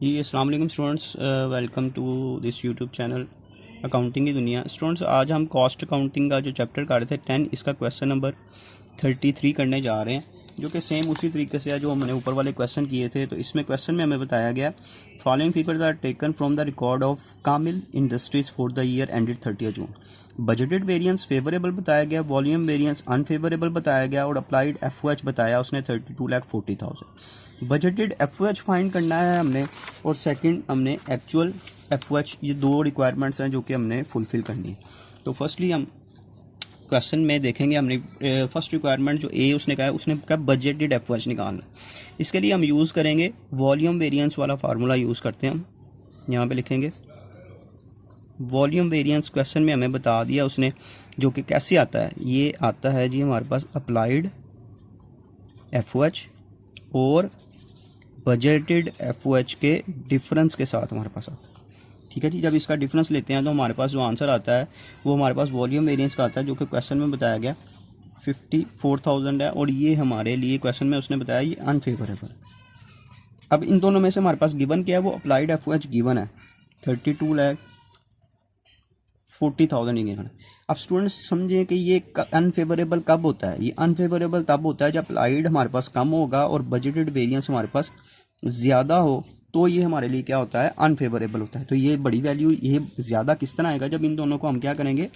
जी अस्सलाम वालेकुम students, welcome to this YouTube channel accounting की दुनिया। स्टूडेंट्स, आज हम कॉस्ट अकाउंटिंग का जो चैप्टर कर रहे थे 10, इसका क्वेश्चन नंबर 33 करने जा रहे हैं, जो कि सेम उसी तरीके से है जो हमने ऊपर वाले क्वेश्चन किए थे। तो इसमें क्वेश्चन में हमें बताया गया following figures are taken from the record of Kamil industries for the year ended 30 June. Budgeted variance favourable बताया गया, वॉल्यूम वेरिएंस अनफेवरेबल बताया गया और अप्लाइड एफओएच बताया उसने 32,40,000। बजटेड एफओएच फाइंड करना है हमने, और सेकंड हमने एक्चुअल एफओएच, ये दो रिक्वायरमेंट्स हैं जो कि हमने फुलफिल करनी है। तो फर्स्टली हम क्वेश्चन में देखेंगे, हमने फर्स्ट रिक्वायरमेंट जो ए उसने कहा है, उसने कहा बजटेड एफओएच निकालना। इसके लिए हम यूज़ करेंगे वॉल्यूम वेरिएंस वाला फार्मूला यूज़ करते हैं। हम यहाँ पे लिखेंगे वॉल्यूम वेरिएंस, क्वेश्चन में हमें बता दिया उसने, जो कि कैसे आता है। ये आता है जी हमारे पास अप्लाइड एफओएच और बजटेड एफओएच के डिफरेंस के साथ हमारे पास आता है। ठीक है जी, जब इसका डिफरेंस लेते हैं तो हमारे पास जो आंसर आता है वो हमारे पास वॉल्यूम वेरिएंस का आता है, जो कि क्वेश्चन में बताया गया 54,000 है, और ये हमारे लिए क्वेश्चन में उसने बताया ये अनफेवरेबल। अब इन दोनों में से हमारे पास गिवन क्या है, वो अप्लाइड एफओएच गिवन है 32,40,000 ही गिवन है। अब स्टूडेंट्स समझें कि ये अनफेवरेबल कब होता है। ये अनफेवरेबल तब होता है जब अप्लाइड हमारे पास कम होगा और बजटेड वेरिएंस हमारे पास ज़्यादा हो, तो ये हमारे लिए क्या होता है, अनफेवरेबल होता है। तो ये बड़ी वैल्यू, ये ज़्यादा किस तरह आएगा, जब इन दोनों को हम क्या करेंगे,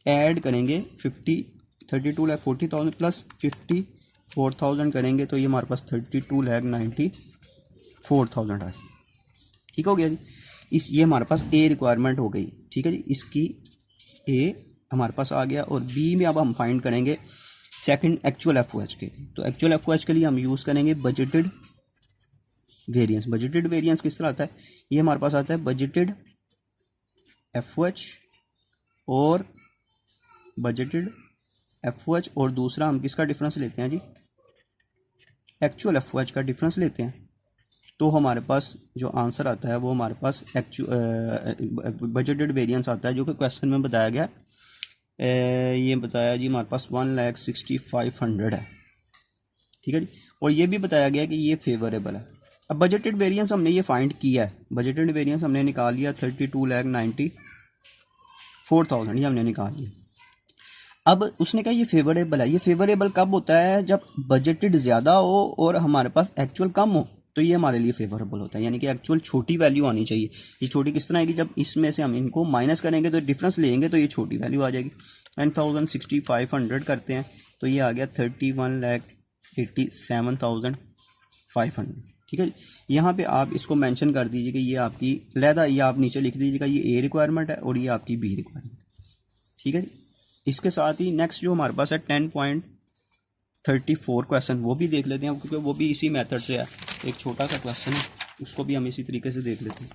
ऐड करेंगे। 32,40,000 प्लस 54,000 करेंगे तो ये हमारे पास 32,94,000 है। ठीक हो गया जी। ये हमारे पास ए रिक्वायरमेंट हो गई। ठीक है जी, इसकी ए हमारे पास आ गया, और बी में अब हम फाइंड करेंगे सेकंड एक्चुअल एफओएच के। तो एक्चुअल एफओएच के लिए हम यूज़ करेंगे बजटेड वेरिएंस। बजटेड वेरिएंस किस तरह आता है, ये हमारे पास आता है बजटेड एफओएच और बजटेड एफओएच, और दूसरा हम किसका डिफरेंस लेते हैं जी, एक्चुअल एफओएच का डिफरेंस लेते हैं। तो हमारे पास जो आंसर आता है वो हमारे पास बजटेड वेरिएंस आता है, जो कि क्वेश्चन में बताया गया। ये बताया जी हमारे पास 1,65,500 है। ठीक है जी, और ये भी बताया गया कि ये फेवरेबल है। अब बजटेड वेरिएंस हमने ये फाइंड किया है, बजटेड वेरिएंस हमने निकाल लिया 32,94,000, ये हमने निकाल लिया। अब उसने कहा ये फेवरेबल है। ये फेवरेबल कब होता है, जब बजटेड ज़्यादा हो और हमारे पास एक्चुअल कम हो, तो ये हमारे लिए फेवरेबल होता है। यानी कि एक्चुअल छोटी वैल्यू आनी चाहिए। ये छोटी किस तरह आएगी, जब इसमें से हम इनको माइनस करेंगे तो डिफरेंस लेंगे तो ये छोटी वैल्यू आ जाएगी। 10,6500 करते हैं तो ये आ गया 31,87,500। ठीक है जी, यहाँ पे आप इसको मेंशन कर दीजिए कि ये आपकी लहदा, ये आप नीचे लिख दीजिएगा ये ए रिक्वायरमेंट है और ये आपकी बी रिक्वायरमेंट। ठीक है जी, इसके साथ ही नेक्स्ट जो हमारे पास है 10.34 क्वेश्चन, वो भी देख लेते हैं, क्योंकि वो भी इसी मेथड से है। एक छोटा सा क्वेश्चन है, उसको भी हम इसी तरीके से देख लेते हैं।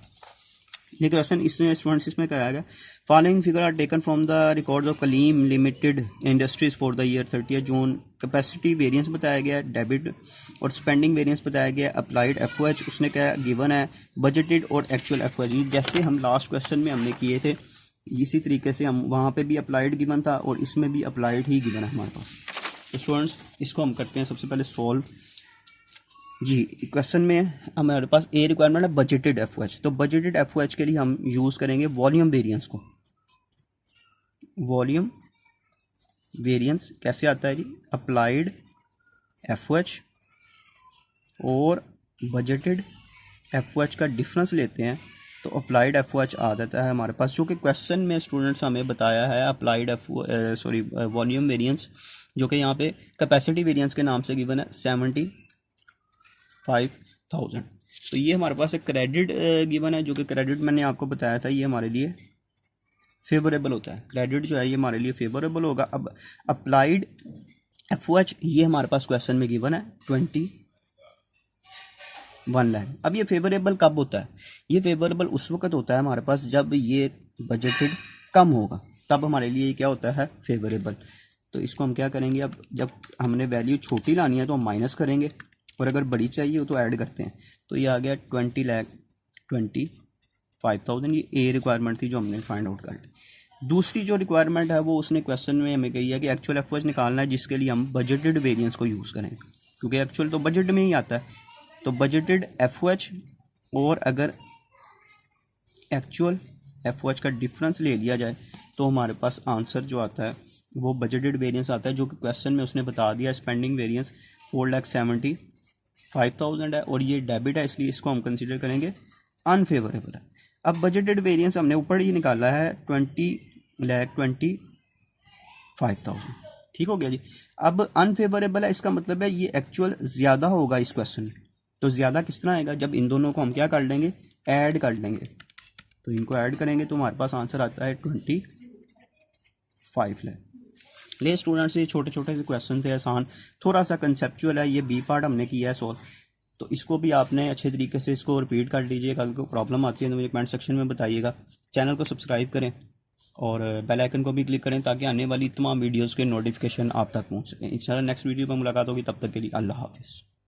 ये क्वेश्चन इसमें स्टूडेंट्स इसमें क्या आएगा, following figure are taken from the records of Kalim limited industries for the year 30 June. Capacity variance बताया गया, डेबिट और स्पेंडिंग वेरिएंस बताया गया, अप्लाइड एफओएच उसने क्या गिवन है, बजटेड और एक्चुअल एफओएच। जैसे हम लास्ट क्वेश्चन में हमने किए थे, इसी तरीके से हम वहाँ पे भी अप्लाइड गिवन था और इसमें भी अप्लाइड ही गिवन है हमारे पास। तो स्टूडेंट्स इसको हम करते हैं सबसे पहले सॉल्व जी। क्वेश्चन में हमारे पास ए रिक्वायरमेंट है बजटेड एफओएच, तो बजटेड एफओएच के लिए हम यूज़ करेंगे वॉल्यूम वेरिएंस को। वॉल्यूम वेरिएंस कैसे आता है जी, अप्लाइड एफओएच और बजटेड एफओएच का डिफरेंस लेते हैं तो अप्लाइड एफओएच आ जाता है हमारे पास, जो कि क्वेश्चन में स्टूडेंट्स हमें बताया है अप्लाइड वॉल्यूम वेरिएंस, जो कि यहाँ पे कैपेसिटी वेरिएंस के नाम से गिवन है 75,000। तो ये हमारे पास एक क्रेडिट गिवन है, जो कि क्रेडिट मैंने आपको बताया था ये हमारे लिए फेवरेबल होता है। क्रेडिट जो है ये हमारे लिए फेवरेबल होगा। अब अप्लाइड एफओएच ये हमारे पास क्वेश्चन में गिवन है 21 लाख। अब ये फेवरेबल कब होता है, ये फेवरेबल उस वक्त होता है हमारे पास जब ये बजटेड कम होगा, तब हमारे लिए क्या होता है, फेवरेबल। तो इसको हम क्या करेंगे, अब जब हमने वैल्यू छोटी लानी है तो हम माइनस करेंगे, और अगर बड़ी चाहिए हो तो ऐड करते हैं। तो ये आ गया 20,25,000। ये ए रिक्वायरमेंट थी जो हमने फाइंड आउट कर ली। दूसरी जो रिक्वायरमेंट है वो उसने क्वेश्चन में हमें कही है कि एक्चुअल एफ निकालना है जिसके लिए हम बजटेड वेरिएंस को यूज़ करेंगे, क्योंकि एक्चुअल तो बजट में ही आता है। तो बजटेड एफ और अगर एक्चुअल एफ का डिफरेंस ले लिया जाए तो हमारे पास आंसर जो आता है वो बजटेड वेरिएंस आता है, जो कि क्वेश्चन में उसने बता दिया। स्पेंडिंग वेरिएंस 4,75,000 है और ये डेबिट है, इसलिए इसको हम कंसीडर करेंगे अनफेवरेबल है। अब बजटेड वेरिएंस हमने ऊपर ही निकाला है 20,25,000, ठीक हो गया जी। अब अनफेवरेबल है, इसका मतलब है ये एक्चुअल ज़्यादा होगा इस क्वेश्चन में। तो ज़्यादा किस तरह आएगा, जब इन दोनों को हम क्या कर लेंगे, ऐड कर लेंगे। तो इनको ऐड करेंगे तो हमारे पास आंसर आता है 25 लाख। ले स्टूडेंट्स, ये छोटे छोटे से क्वेश्चन थे, आसान, थोड़ा सा कंसेप्चुअल है। ये बी पार्ट हमने किया है सॉल्व, तो इसको भी आपने अच्छे तरीके से इसको रिपीट कर लीजिए। कल को प्रॉब्लम आती है तो मुझे कमेंट सेक्शन में बताइएगा। चैनल को सब्सक्राइब करें और बेल आइकन को भी क्लिक करें ताकि आने वाली तमाम वीडियोज़ के नोटिफिकेशन आप तक पहुँच सकें। इंशाल्लाह नेक्स्ट वीडियो में मुलाकात होगी, तब तक के लिए अल्लाह हाफिज़।